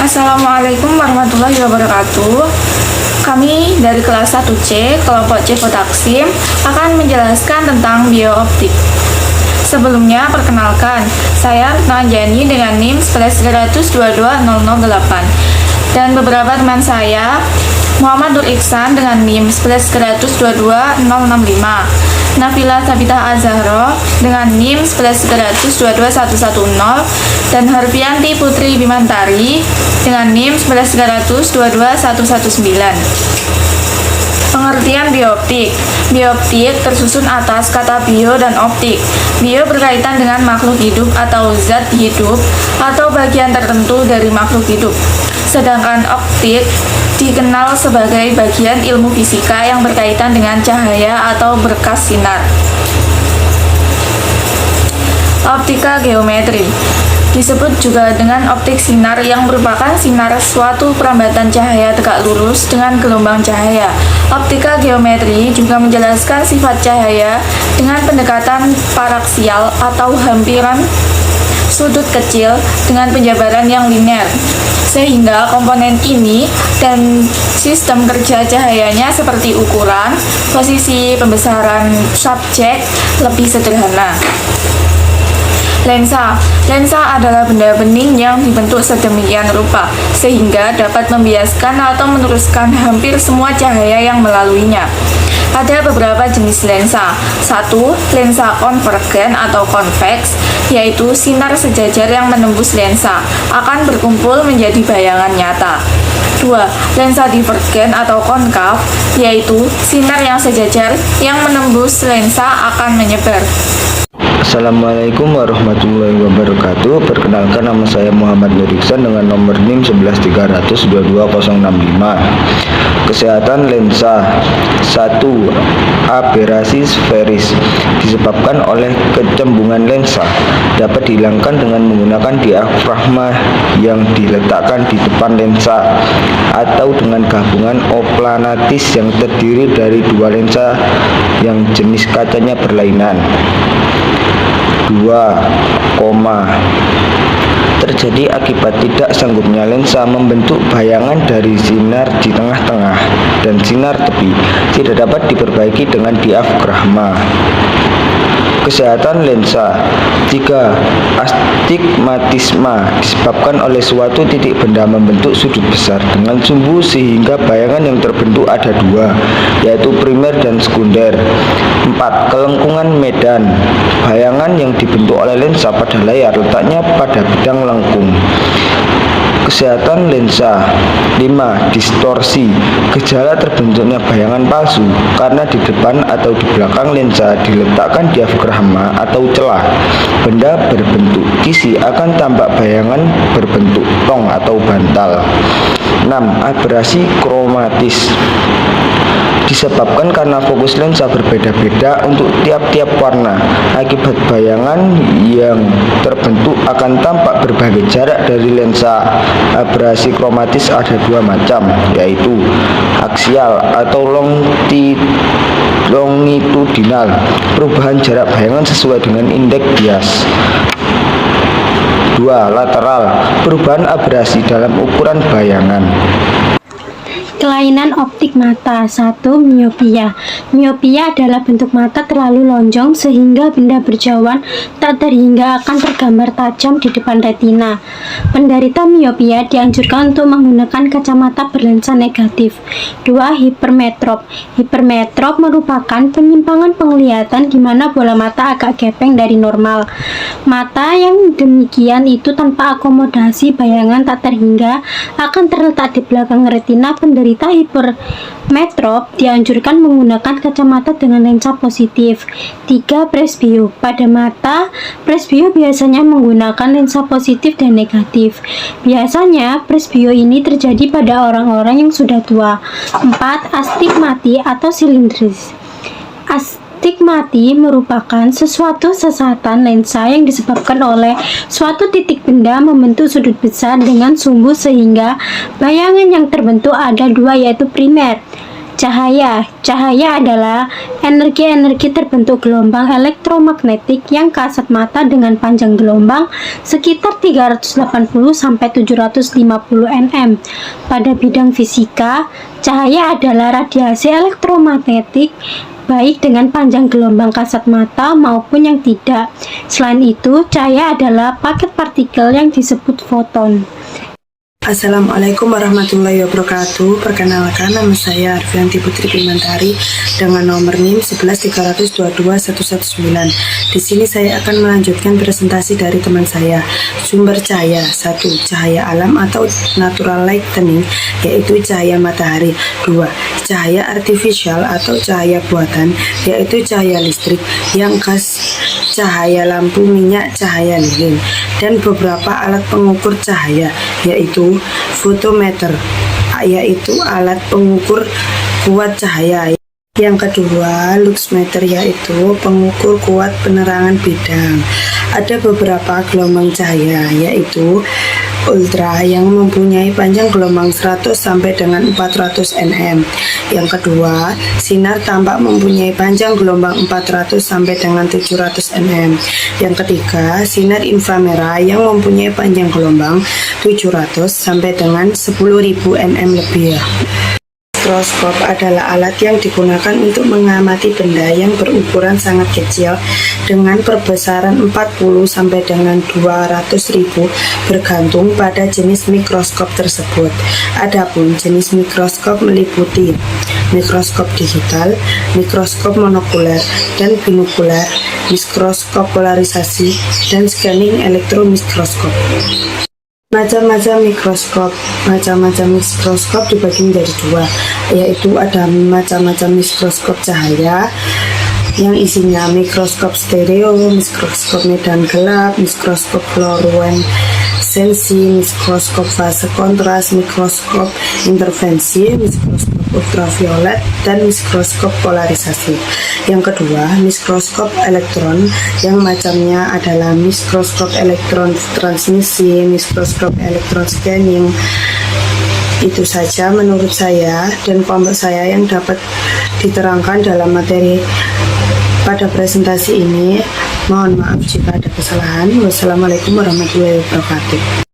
Assalamualaikum warahmatullahi wabarakatuh. Kami dari kelas 1C, kelompok C Potaksim, akan menjelaskan tentang biooptik. Sebelumnya, perkenalkan, saya Retno Anjani dengan NIM 11.22008 dan beberapa teman saya, Muhammad Nur Iksan dengan NIM 11.22065, Nabila Sabita Azahro dengan NIM 11.22110, dan Harfianti Putri Bimantari dengan NIM 11.22119. Pengertian biooptik. Biooptik tersusun atas kata bio dan optik. Bio berkaitan dengan makhluk hidup atau zat hidup atau bagian tertentu dari makhluk hidup. Sedangkan optik dikenal sebagai bagian ilmu fisika yang berkaitan dengan cahaya atau berkas sinar. Optika geometri disebut juga dengan optik sinar yang merupakan sinar suatu perambatan cahaya tegak lurus dengan gelombang cahaya. Optika geometri juga menjelaskan sifat cahaya dengan pendekatan paraksial atau hampiran sudut kecil dengan penjabaran yang linear, sehingga komponen ini dan sistem kerja cahayanya seperti ukuran, posisi, pembesaran subjek lebih sederhana. Lensa adalah benda bening yang dibentuk sedemikian rupa sehingga dapat membiaskan atau meneruskan hampir semua cahaya yang melaluinya. Ada beberapa jenis lensa. 1. Lensa konvergen atau konveks, yaitu sinar sejajar yang menembus lensa akan berkumpul menjadi bayangan nyata. 2. Lensa divergen atau konkav, yaitu sinar yang sejajar yang menembus lensa akan menyebar. Assalamualaikum warahmatullahi wabarakatuh. Perkenalkan, nama saya Muhammad Nur Iksan dengan nomor NIM 11.300.22065. Kesehatan lensa. 1. Aberasi sferis disebabkan oleh kecembungan lensa, dapat dihilangkan dengan menggunakan diafragma yang diletakkan di depan lensa atau dengan gabungan oplanatis yang terdiri dari dua lensa yang jenis kacanya berlainan. 2, terjadi akibat tidak sanggupnya lensa membentuk bayangan dari sinar di tengah-tengah dan sinar tepi, tidak dapat diperbaiki dengan diafragma. Kesehatan lensa. 3. Astigmatisme disebabkan oleh suatu titik benda membentuk sudut besar dengan sumbu sehingga bayangan yang terbentuk ada dua, yaitu primer dan sekunder. 4. Kelengkungan medan. Bayangan yang dibentuk oleh lensa pada layar letaknya pada bidang lengkung. Kesehatan lensa. 5. Distorsi. Gejala terbentuknya bayangan palsu karena di depan atau di belakang lensa diletakkan diafragma atau celah. Benda berbentuk kisi akan tampak bayangan berbentuk tong atau bantal. 6. Aberasi kromatis disebabkan karena fokus lensa berbeda-beda untuk tiap-tiap warna. Akibat bayangan yang terbentuk akan tampak berbagai jarak dari lensa. Aberasi kromatis ada dua macam, yaitu aksial atau longitudinal, perubahan jarak bayangan sesuai dengan indeks bias. 2. Lateral, perubahan aberasi dalam ukuran bayangan. Kelainan optik mata. 1. Miopia. Miopia adalah bentuk mata terlalu lonjong sehingga benda berjauhan tak terhingga akan tergambar tajam di depan retina. Penderita miopia dianjurkan untuk menggunakan kacamata berlensa negatif. 2. Hipermetrop. Hipermetrop merupakan penyimpangan penglihatan di mana bola mata agak gepeng dari normal. Mata yang demikian itu tanpa akomodasi bayangan tak terhingga akan terletak di belakang retina. Penderita hipermetrop dianjurkan menggunakan kacamata dengan lensa positif. 3. Presbio. Pada mata presbio biasanya menggunakan lensa positif dan negatif. Biasanya presbio ini terjadi pada orang-orang yang sudah tua. 4. Astigmati atau silindris. Astigmati merupakan sesuatu sesatan lensa yang disebabkan oleh suatu titik benda membentuk sudut besar dengan sumbu sehingga bayangan yang terbentuk ada dua, yaitu primer. Cahaya. Cahaya adalah energi-energi terbentuk gelombang elektromagnetik yang kasat mata dengan panjang gelombang sekitar 380 sampai 750 nm. Pada bidang fisika, cahaya adalah radiasi elektromagnetik baik dengan panjang gelombang kasat mata maupun yang tidak. Selain itu, cahaya adalah paket partikel yang disebut foton. Assalamualaikum warahmatullahi wabarakatuh. Perkenalkan, nama saya Arfianti Putri Bimantari dengan nomor NIM 113222119. Di sini saya akan melanjutkan presentasi dari teman saya. Sumber cahaya 1. Cahaya alam atau natural lightning, yaitu cahaya matahari. 2. Cahaya artificial atau cahaya buatan, yaitu cahaya listrik yang khas cahaya lampu, minyak, cahaya lilin, dan beberapa alat pengukur cahaya, yaitu fotometer, yaitu alat pengukur kuat cahaya. Yang kedua, luxmeter, yaitu pengukur kuat penerangan bidang. Ada beberapa gelombang cahaya, yaitu ultra yang mempunyai panjang gelombang 100 sampai dengan 400 nm. Yang kedua, sinar tampak mempunyai panjang gelombang 400 sampai dengan 700 nm. Yang ketiga, sinar inframerah yang mempunyai panjang gelombang 700 sampai dengan 10.000 nm lebih. Mikroskop adalah alat yang digunakan untuk mengamati benda yang berukuran sangat kecil dengan perbesaran 40 sampai dengan 200.000 bergantung pada jenis mikroskop tersebut. Adapun jenis mikroskop meliputi mikroskop digital, mikroskop monokuler dan binokuler, mikroskop polarisasi, dan scanning elektromikroskop. Macam-macam mikroskop. Macam-macam mikroskop dibagi menjadi dua, yaitu ada macam-macam mikroskop cahaya yang isinya mikroskop stereo, mikroskop medan gelap, mikroskop fluoresensi, mikroskop fase kontras, mikroskop intervensi, mikroskop ultraviolet, dan mikroskop polarisasi. Yang kedua, mikroskop elektron yang macamnya adalah mikroskop elektron transmisi, mikroskop elektron scanning. Itu saja menurut saya dan kelompok saya yang dapat diterangkan dalam materi pada presentasi ini. Mohon maaf jika ada kesalahan. Wassalamualaikum warahmatullahi wabarakatuh.